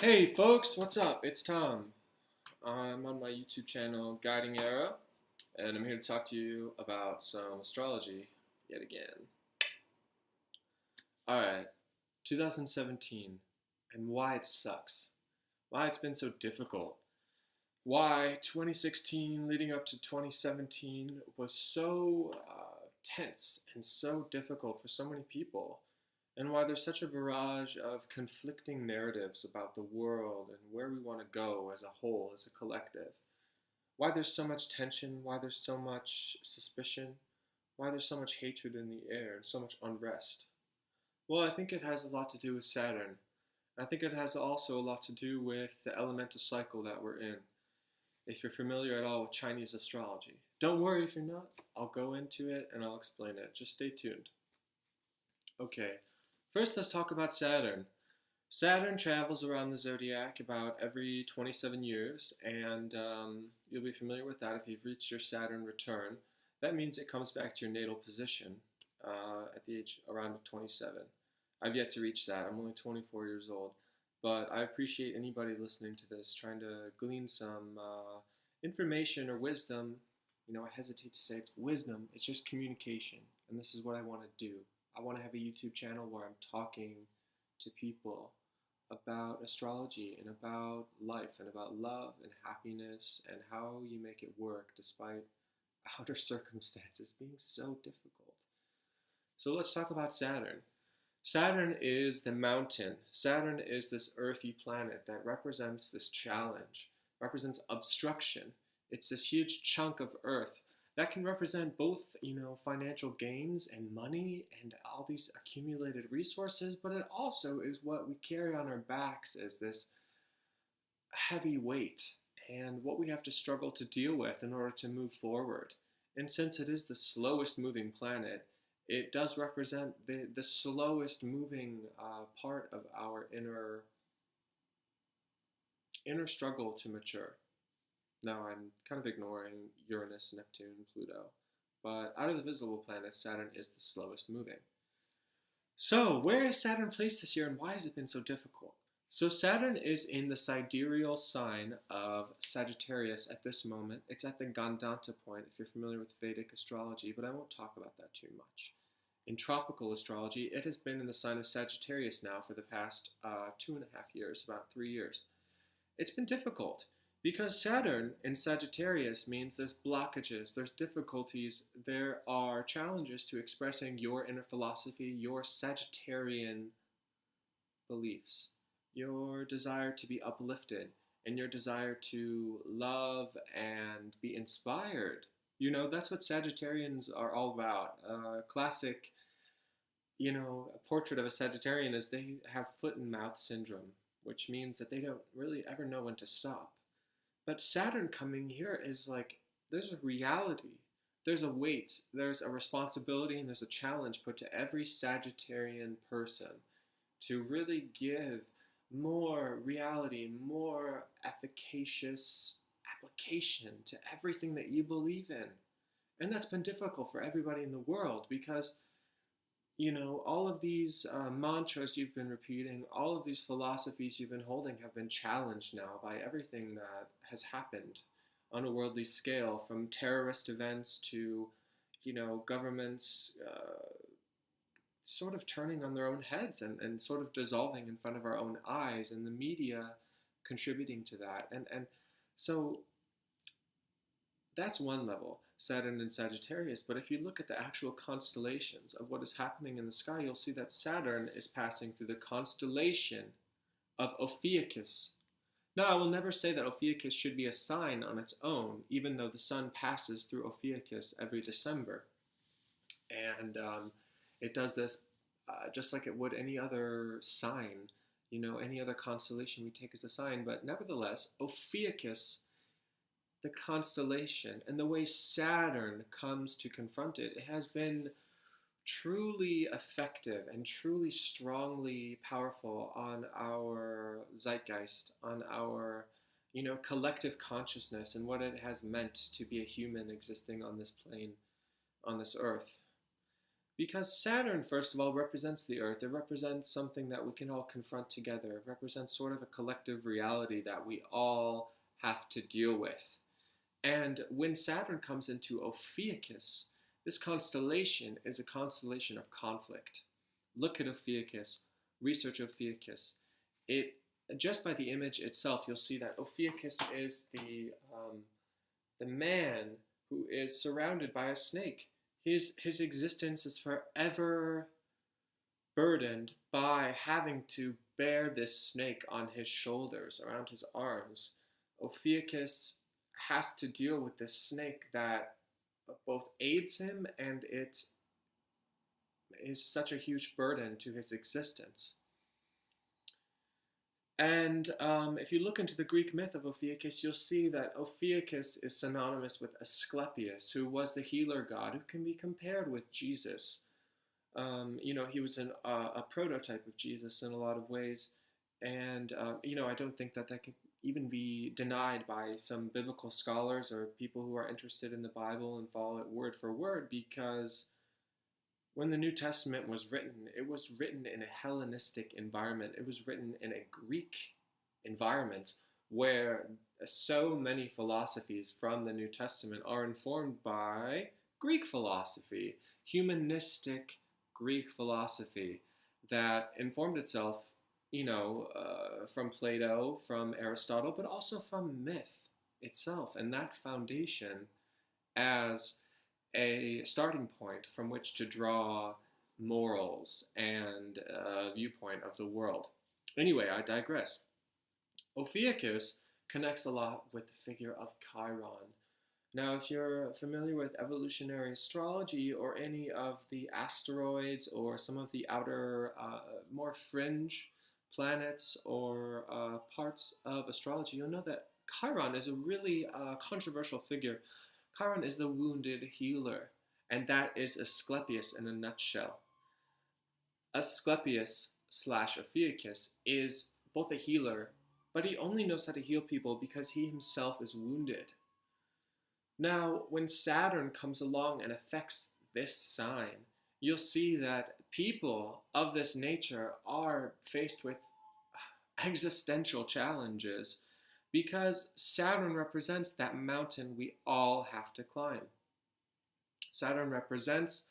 Hey folks, what's up? It's Tom. I'm on my YouTube channel, Guiding Era, and I'm here to talk to you about some astrology yet again. Alright, 2017, and why it sucks. Why it's been so difficult. Why 2016 leading up to 2017 was so tense and so difficult for so many people. And why there's such a barrage of conflicting narratives about the world and where we want to go as a whole, as a collective. Why there's so much tension, why there's so much suspicion, why there's so much hatred in the air and so much unrest. Well, I think it has a lot to do with Saturn. I think it has also a lot to do with the elemental cycle that we're in. If you're familiar at all with Chinese astrology, don't worry if you're not. I'll go into it and I'll explain it. Just stay tuned. Okay, first let's talk about Saturn. Saturn travels around the zodiac about every 27 years, and you'll be familiar with that if you've reached your Saturn return. That means it comes back to your natal position at the age around 27. I've yet to reach that. I'm only 24 years old, but I appreciate anybody listening to this trying to glean some information or wisdom. I hesitate to say it's wisdom, it's just communication, and this is what I want to do. I want to have a YouTube channel where I'm talking to people about astrology and about life and about love and happiness and how you make it work despite outer circumstances being so difficult. So let's talk about Saturn. Saturn is the mountain. Saturn is this earthy planet that represents this challenge, represents obstruction. It's this huge chunk of earth that can represent both, financial gains and money and all these accumulated resources, but it also is what we carry on our backs as this heavy weight and what we have to struggle to deal with in order to move forward. And since it is the slowest moving planet, it does represent the slowest moving part of our inner struggle to mature. Now, I'm kind of ignoring Uranus, Neptune, Pluto, but out of the visible planets, Saturn is the slowest moving. So, where is Saturn placed this year and why has it been so difficult? So, Saturn is in the sidereal sign of Sagittarius at this moment. It's at the Gandanta point, if you're familiar with Vedic astrology, but I won't talk about that too much. In tropical astrology, it has been in the sign of Sagittarius now for the past 2.5 years, about 3 years. It's been difficult. Because Saturn in Sagittarius means there's blockages, there's difficulties, there are challenges to expressing your inner philosophy, your Sagittarian beliefs, your desire to be uplifted, and your desire to love and be inspired. That's what Sagittarians are all about. Classic, a portrait of a Sagittarian is they have foot and mouth syndrome, which means that they don't really ever know when to stop. But Saturn coming here is like, there's a reality, there's a weight, there's a responsibility, and there's a challenge put to every Sagittarian person to really give more reality, more efficacious application to everything that you believe in. And that's been difficult for everybody in the world because all of these mantras you've been repeating, all of these philosophies you've been holding have been challenged now by everything that has happened on a worldly scale, from terrorist events to, governments sort of turning on their own heads and sort of dissolving in front of our own eyes, and the media contributing to that. And so that's one level, Saturn and Sagittarius. But if you look at the actual constellations of what is happening in the sky, you'll see that Saturn is passing through the constellation of Ophiuchus. Now, I will never say that Ophiuchus should be a sign on its own, even though the sun passes through Ophiuchus every December. And it does this just like it would any other sign, any other constellation we take as a sign. But nevertheless, Ophiuchus, the constellation, and the way Saturn comes to confront it, it has been truly effective and truly strongly powerful on our zeitgeist, on our, collective consciousness and what it has meant to be a human existing on this plane, on this earth. Because Saturn, first of all, represents the Earth. It represents something that we can all confront together. It represents sort of a collective reality that we all have to deal with. And when Saturn comes into Ophiuchus, this constellation is a constellation of conflict. Look at Ophiuchus, research Ophiuchus. It just by the image itself, you'll see that Ophiuchus is the man who is surrounded by a snake. His existence is forever burdened by having to bear this snake on his shoulders, around his arms. Ophiuchus has to deal with this snake that both aids him and it is such a huge burden to his existence. And if you look into the Greek myth of Ophiuchus, you'll see that Ophiuchus is synonymous with Asclepius, who was the healer god, who can be compared with Jesus. He was a prototype of Jesus in a lot of ways. And, I don't think that can even be denied by some biblical scholars or people who are interested in the Bible and follow it word for word, because when the New Testament was written in a Hellenistic environment. It was written in a Greek environment where so many philosophies from the New Testament are informed by Greek philosophy, humanistic Greek philosophy that informed itself, from Plato, from Aristotle, but also from myth itself, and that foundation as a starting point from which to draw morals and a viewpoint of the world. Anyway, I digress. Ophiuchus connects a lot with the figure of Chiron. Now, if you're familiar with evolutionary astrology or any of the asteroids or some of the outer, more fringe planets or parts of astrology, you'll know that Chiron is a really controversial figure. Chiron is the wounded healer, and that is Asclepius in a nutshell. Asclepius / Ophiuchus is both a healer, but he only knows how to heal people because he himself is wounded. Now, when Saturn comes along and affects this sign, you'll see that people of this nature are faced with existential challenges because Saturn represents that mountain we all have to climb. Saturn represents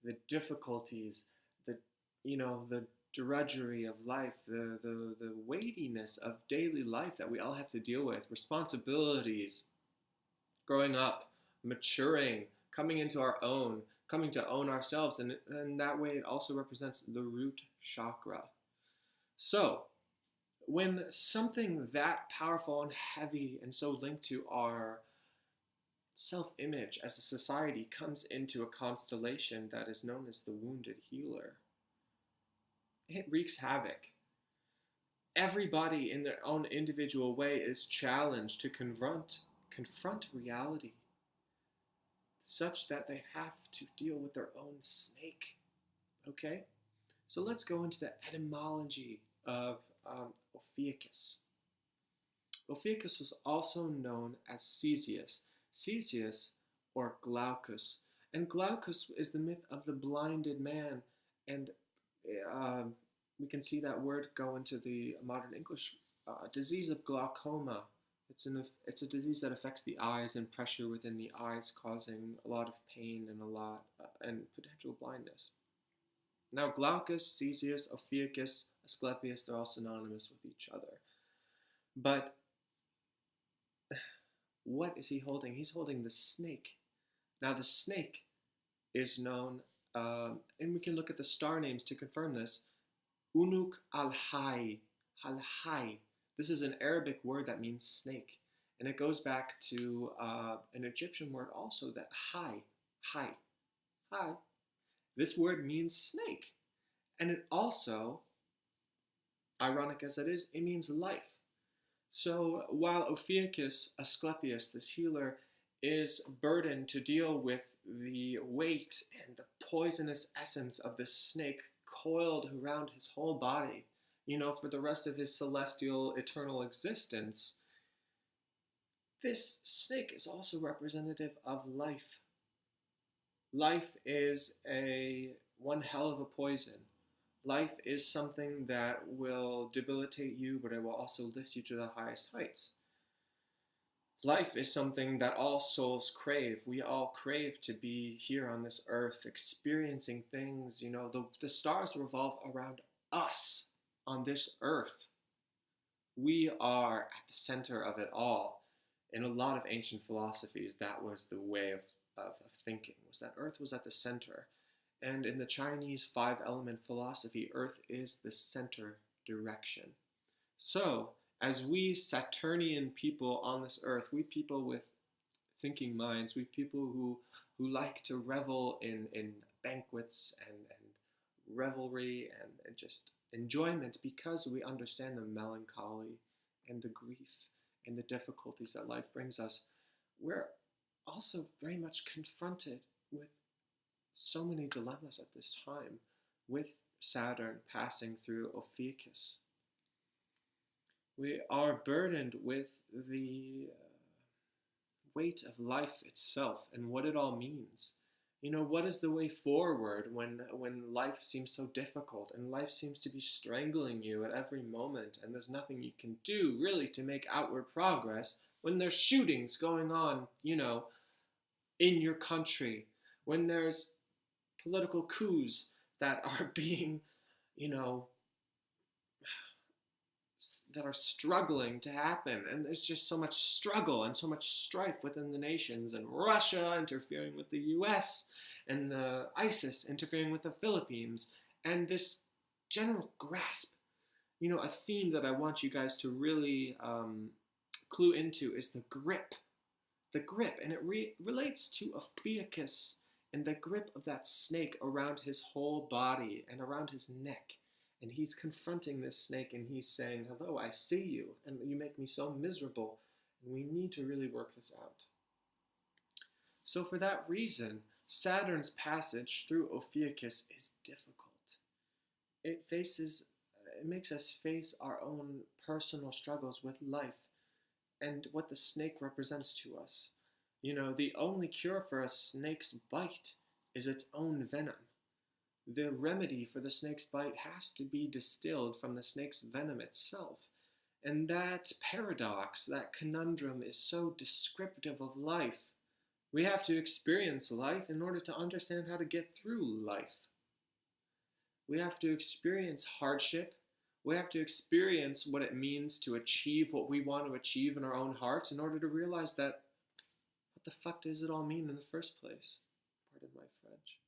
the difficulties, the drudgery of life, the weightiness of daily life that we all have to deal with, responsibilities, growing up, maturing, coming into our own, coming to own ourselves, and that way it also represents the root chakra. So, when something that powerful and heavy and so linked to our self-image as a society comes into a constellation that is known as the wounded healer, it wreaks havoc. Everybody in their own individual way is challenged to confront reality, such that they have to deal with their own snake. Okay? So let's go into the etymology of Ophiuchus. Ophiuchus was also known as Cesius or Glaucus. And Glaucus is the myth of the blinded man. And we can see that word go into the modern English disease of glaucoma. It's a disease that affects the eyes and pressure within the eyes, causing a lot of pain and potential blindness. Now, Glaucus, Cesius, Ophiuchus, Asclepius, they're all synonymous with each other. But what is he holding? He's holding the snake. Now, the snake is known, and we can look at the star names to confirm this, Unuk al-Hay. This is an Arabic word that means snake. And it goes back to an Egyptian word also, that hai. This word means snake. And it also, ironic as it is, it means life. So while Ophiuchus, Asclepius, this healer, is burdened to deal with the weight and the poisonous essence of this snake coiled around his whole body, for the rest of his celestial eternal existence, this snake is also representative of life. Life is a one hell of a poison. Life is something that will debilitate you, but it will also lift you to the highest heights. Life is something that all souls crave. We all crave to be here on this earth, experiencing things. The stars revolve around us on this earth. We are at the center of it all. In a lot of ancient philosophies, that was the way of thinking, was that Earth was at the center. And in the Chinese five-element philosophy, Earth is the center direction. So, as we Saturnian people on this earth, we people with thinking minds, we people who like to revel in banquets and revelry and just enjoyment because we understand the melancholy and the grief and the difficulties that life brings us, we're also very much confronted with so many dilemmas at this time, with Saturn passing through Ophiuchus. We are burdened with the weight of life itself and what it all means. What is the way forward when life seems so difficult and life seems to be strangling you at every moment and there's nothing you can do really to make outward progress, when there's shootings going on, in your country, when there's political coups that are being, that are struggling to happen, and there's just so much struggle and so much strife within the nations, and Russia interfering with the US, and the ISIS interfering with the Philippines, and this general grasp. A theme that I want you guys to really clue into is the grip. The grip, and it relates to Ophiuchus and the grip of that snake around his whole body and around his neck. And he's confronting this snake and he's saying, hello, I see you, and you make me so miserable, and we need to really work this out. So for that reason, Saturn's passage through Ophiuchus is difficult. It makes us face our own personal struggles with life and what the snake represents to us. The only cure for a snake's bite is its own venom. The remedy for the snake's bite has to be distilled from the snake's venom itself. And that paradox, that conundrum, is so descriptive of life. We have to experience life in order to understand how to get through life. We have to experience hardship. We have to experience what it means to achieve what we want to achieve in our own hearts in order to realize that, what the fuck does it all mean in the first place? Pardon my French.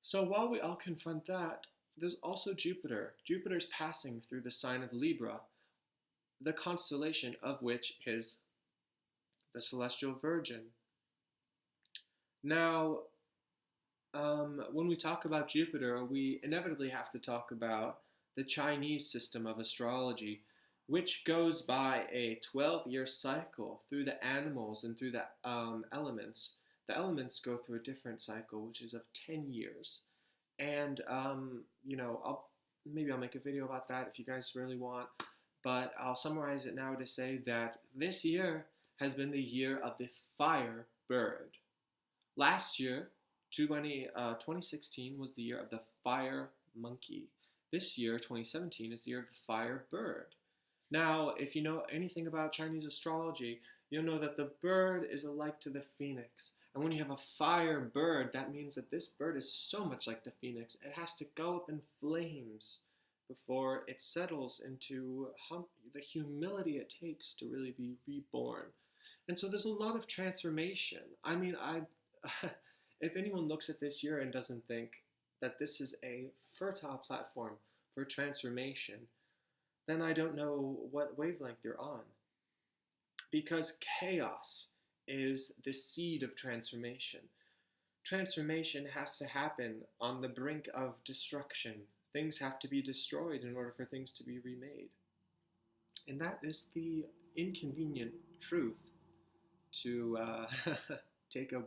So while we all confront that, there's also Jupiter. Jupiter's passing through the sign of Libra, the constellation of which is the celestial Virgin. Now, when we talk about Jupiter, we inevitably have to talk about the Chinese system of astrology, which goes by a 12-year cycle through the animals and through the elements. The elements go through a different cycle, which is of 10 years. And, I'll make a video about that if you guys really want. But I'll summarize it now to say that this year has been the year of the fire bird. Last year, 2016, was the year of the fire monkey. This year, 2017, is the year of the fire bird. Now, if you know anything about Chinese astrology, you'll know that the bird is alike to the phoenix. And when you have a fire bird, that means that this bird is so much like the phoenix. It has to go up in flames before it settles into the humility it takes to really be reborn. And so there's a lot of transformation. I mean, if anyone looks at this year and doesn't think that this is a fertile platform for transformation, then I don't know what wavelength you're on. Because chaos is the seed of transformation. Transformation has to happen on the brink of destruction. Things have to be destroyed in order for things to be remade. And that is the inconvenient truth, to take a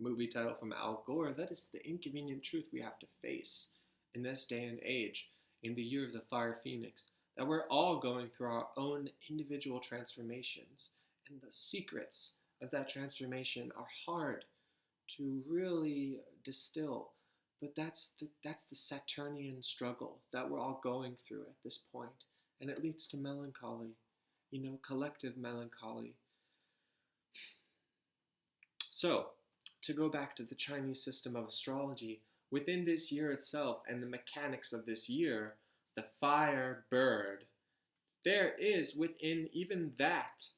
movie title from Al Gore. That is the inconvenient truth we have to face in this day and age, in the year of the fire phoenix, that we're all going through our own individual transformations, and the secrets of that transformation are hard to really distill. But that's the Saturnian struggle that we're all going through at this point, and it leads to melancholy, collective melancholy. So, to go back to the Chinese system of astrology, within this year itself and the mechanics of this year, the fire bird, there is within even that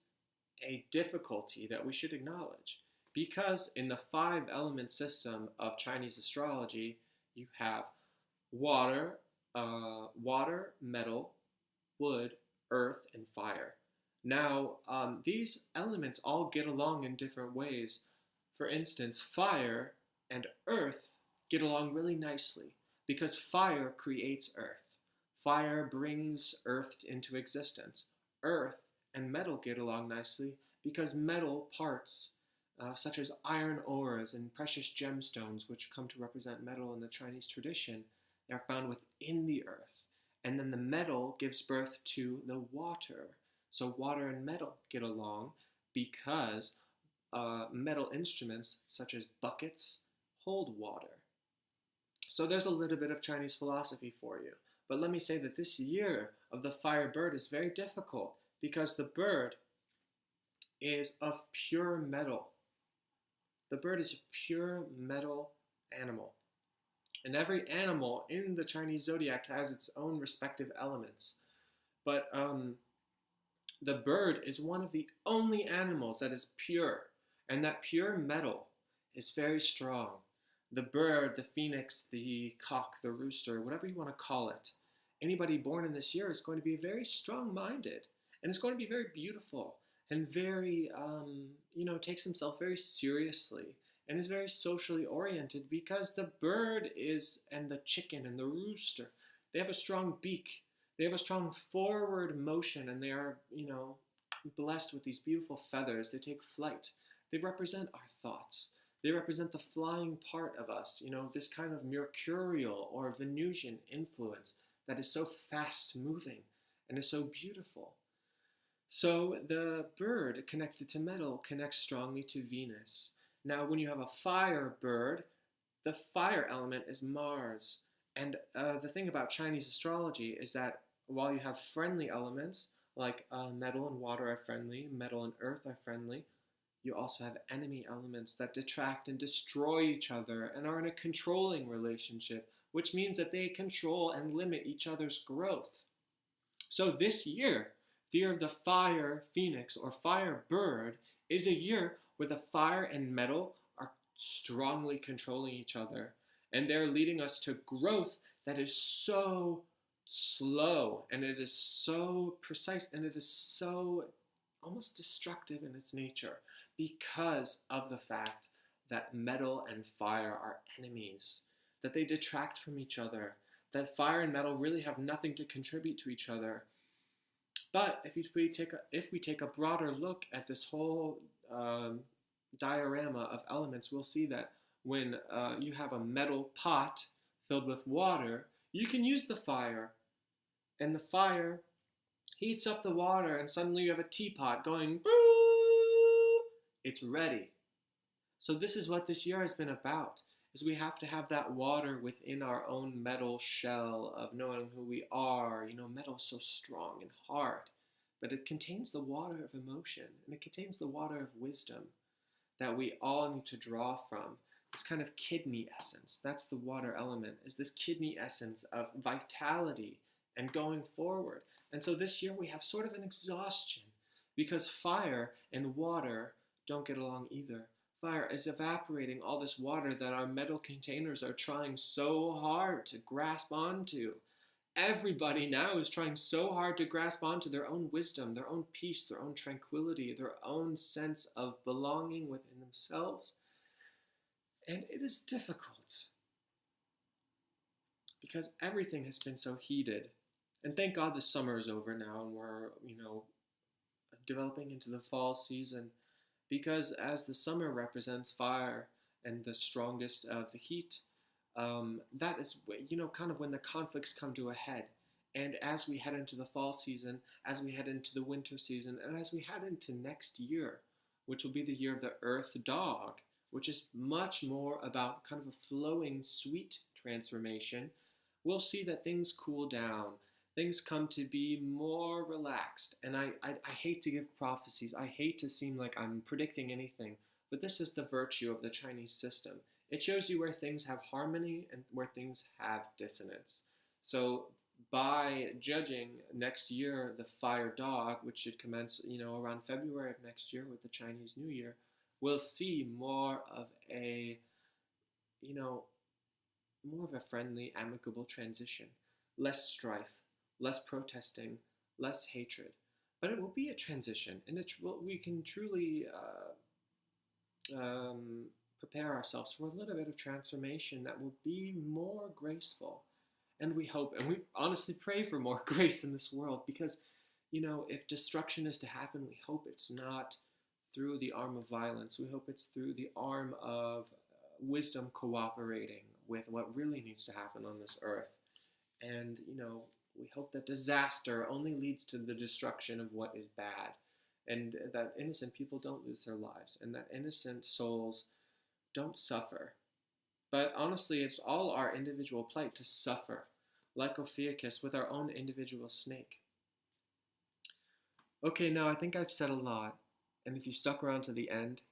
a difficulty that we should acknowledge. Because in the 5 element system of Chinese astrology, you have water, metal, wood, earth, and fire. Now, these elements all get along in different ways. For instance, fire and earth get along really nicely because fire creates earth. Fire brings earth into existence. Earth and metal get along nicely because metal parts, such as iron ores and precious gemstones, which come to represent metal in the Chinese tradition, are found within the earth. And then the metal gives birth to the water. So water and metal get along because metal instruments, such as buckets, hold water. So there's a little bit of Chinese philosophy for you. But let me say that this year of the fire bird is very difficult because the bird is of pure metal. The bird is a pure metal animal. And every animal in the Chinese zodiac has its own respective elements. But the bird is one of the only animals that is pure. And that pure metal is very strong. The bird, the phoenix, the cock, the rooster, whatever you want to call it, anybody born in this year is going to be very strong-minded. And it's going to be very beautiful and very, takes himself very seriously and is very socially oriented because the bird and the chicken and the rooster, they have a strong beak. They have a strong forward motion and they are, blessed with these beautiful feathers. They take flight. They represent our thoughts. They represent the flying part of us, this kind of mercurial or Venusian influence that is so fast moving and is so beautiful. So the bird connected to metal connects strongly to Venus. Now, when you have a fire bird, the fire element is Mars. And the thing about Chinese astrology is that while you have friendly elements, like metal and water are friendly, metal and earth are friendly, you also have enemy elements that detract and destroy each other and are in a controlling relationship, which means that they control and limit each other's growth. So this year, the year of the fire phoenix or fire bird, is a year where the fire and metal are strongly controlling each other. And they're leading us to growth that is so slow, and it is so precise, and it is so almost destructive in its nature because of the fact that metal and fire are enemies, that they detract from each other, that fire and metal really have nothing to contribute to each other. But if we take a broader look at this whole diorama of elements, we'll see that when you have a metal pot filled with water, you can use the fire, and the fire heats up the water, and suddenly you have a teapot going, boo! It's ready. So this is what this year has been about, is we have to have that water within our own metal shell of knowing who we are. Metal is so strong and hard, but it contains the water of emotion, and it contains the water of wisdom that we all need to draw from. This kind of kidney essence, that's the water element, is this kidney essence of vitality and going forward. And so this year we have sort of an exhaustion because fire and water don't get along either. Fire is evaporating all this water that our metal containers are trying so hard to grasp onto. Everybody now is trying so hard to grasp onto their own wisdom, their own peace, their own tranquility, their own sense of belonging within themselves. And it is difficult because everything has been so heated. And thank God the summer is over now and we're, developing into the fall season, because as the summer represents fire and the strongest of the heat, that is, kind of when the conflicts come to a head. And as we head into the fall season, as we head into the winter season, and as we head into next year, which will be the year of the Earth Dog, which is much more about kind of a flowing, sweet transformation, we'll see that things cool down. Things come to be more relaxed. And I hate to give prophecies. I hate to seem like I'm predicting anything. But this is the virtue of the Chinese system. It shows you where things have harmony and where things have dissonance. So by judging next year the fire dog, which should commence, around February of next year with the Chinese New Year, we'll see more of a, more of a friendly, amicable transition. Less strife, less protesting, less hatred. But it will be a transition, and we can truly prepare ourselves for a little bit of transformation that will be more graceful. And we hope, and we honestly pray for more grace in this world, because, if destruction is to happen, we hope it's not through the arm of violence. We hope it's through the arm of wisdom cooperating with what really needs to happen on this earth. And, we hope that disaster only leads to the destruction of what is bad, and that innocent people don't lose their lives, and that innocent souls don't suffer. But honestly, it's all our individual plight to suffer, like Ophiuchus with our own individual snake. Okay, now I think I've said a lot, and if you stuck around to the end,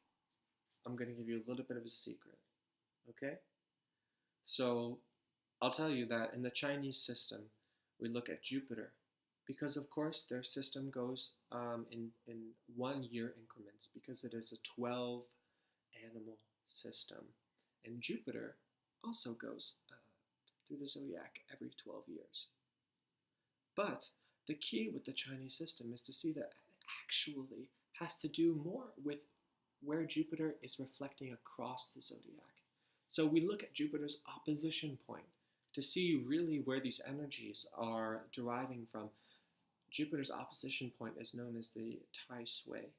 I'm going to give you a little bit of a secret, okay? So, I'll tell you that in the Chinese system, we look at Jupiter, because of course their system goes in 1 year increments, because it is a 12 animal system. And Jupiter also goes through the zodiac every 12 years. But the key with the Chinese system is to see that it actually has to do more with where Jupiter is reflecting across the zodiac. So we look at Jupiter's opposition point to see really where these energies are deriving from. Jupiter's opposition point is known as the Tai Sui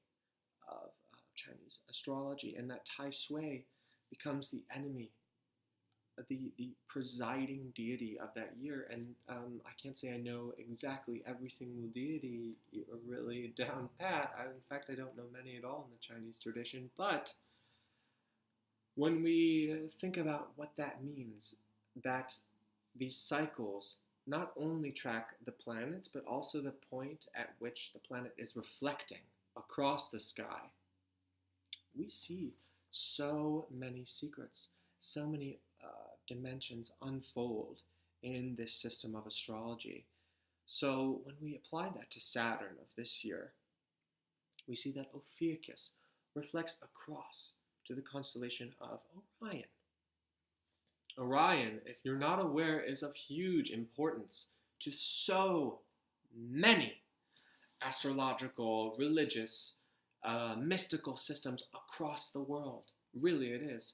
of Chinese astrology, and that Tai Sui becomes the enemy, the presiding deity of that year. And I can't say I know exactly every single deity really down pat. In fact, I don't know many at all in the Chinese tradition. But when we think about what that means, that these cycles not only track the planets, but also the point at which the planet is reflecting across the sky, we see so many secrets, so many dimensions unfold in this system of astrology. So when we apply that to Saturn of this year, we see that Ophiuchus reflects across to the constellation of Orion. Orion, if you're not aware, is of huge importance to so many astrological, religious, mystical systems across the world. Really, it is.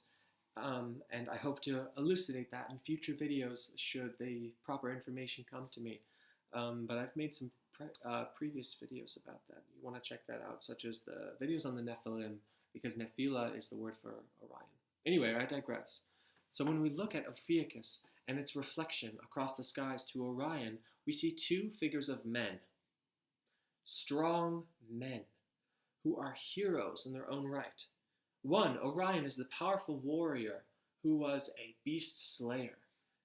And I hope to elucidate that in future videos should the proper information come to me. But I've made some previous videos about that. You want to check that out, such as the videos on the Nephilim, because Nephila is the word for Orion. Anyway, I digress. So when we look at Ophiuchus and its reflection across the skies to Orion, we see two figures of men, strong men, who are heroes in their own right. One, Orion, is the powerful warrior who was a beast slayer.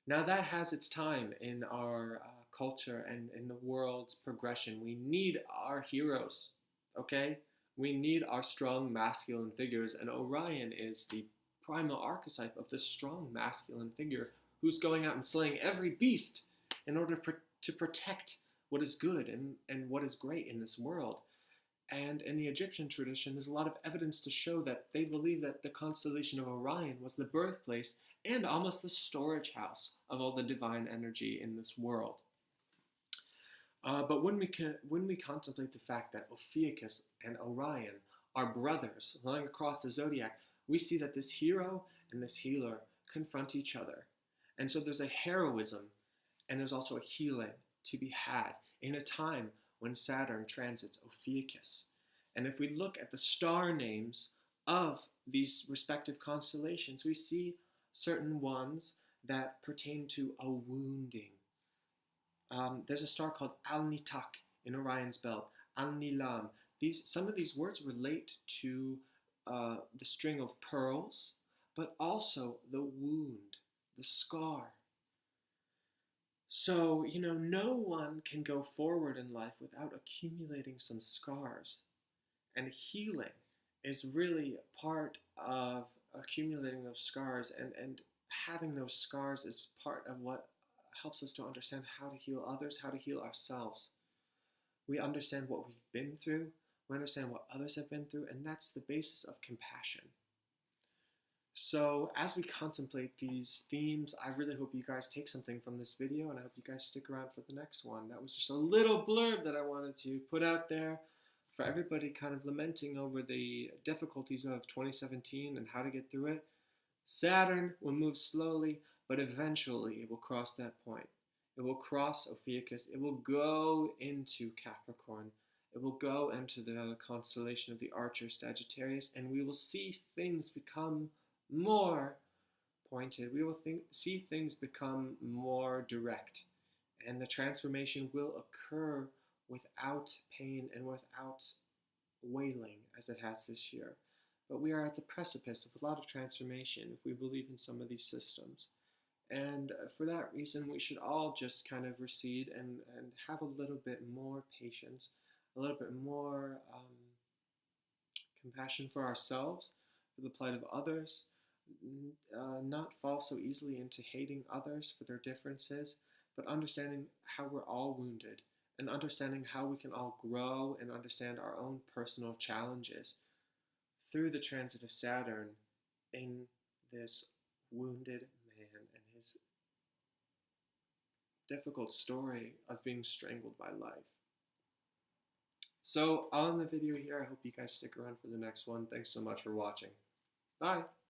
Now that has its time in our culture and in the world's progression. We need our heroes, okay? We need our strong masculine figures, and Orion is the primal archetype of this strong masculine figure who's going out and slaying every beast in order to protect what is good and what is great in this world. And in the Egyptian tradition, there's a lot of evidence to show that they believe that the constellation of Orion was the birthplace and almost the storage house of all the divine energy in this world. But when we contemplate the fact that Ophiuchus and Orion are brothers lying across the zodiac, we see that this hero and this healer confront each other. And so there's a heroism and there's also a healing to be had in a time when Saturn transits Ophiuchus. And if we look at the star names of these respective constellations, we see certain ones that pertain to a wounding. There's a star called Al-Nitak in Orion's belt, Al-Nilam. Some of these words relate to the string of pearls, but also the wound, the scar. So, no one can go forward in life without accumulating some scars. And healing is really part of accumulating those scars, and having those scars is part of what helps us to understand how to heal others, how to heal ourselves. We understand what we've been through, we understand what others have been through, and that's the basis of compassion. So as we contemplate these themes, I really hope you guys take something from this video, and I hope you guys stick around for the next one. That was just a little blurb that I wanted to put out there for everybody kind of lamenting over the difficulties of 2017 and how to get through it. Saturn will move slowly, but eventually it will cross that point. It will cross Ophiuchus. It will go into Capricorn. It will go into the constellation of the Archer Sagittarius, and we will see things become more pointed. We will see things become more direct, and the transformation will occur without pain and without wailing as it has this year. But we are at the precipice of a lot of transformation if we believe in some of these systems. And for that reason, we should all just kind of recede and have a little bit more patience, a little bit more compassion for ourselves, for the plight of others, not fall so easily into hating others for their differences, but understanding how we're all wounded, and understanding how we can all grow and understand our own personal challenges through the transit of Saturn in this wounded man and his difficult story of being strangled by life. So I'll end the video here. I hope you guys stick around for the next one. Thanks so much for watching. Bye!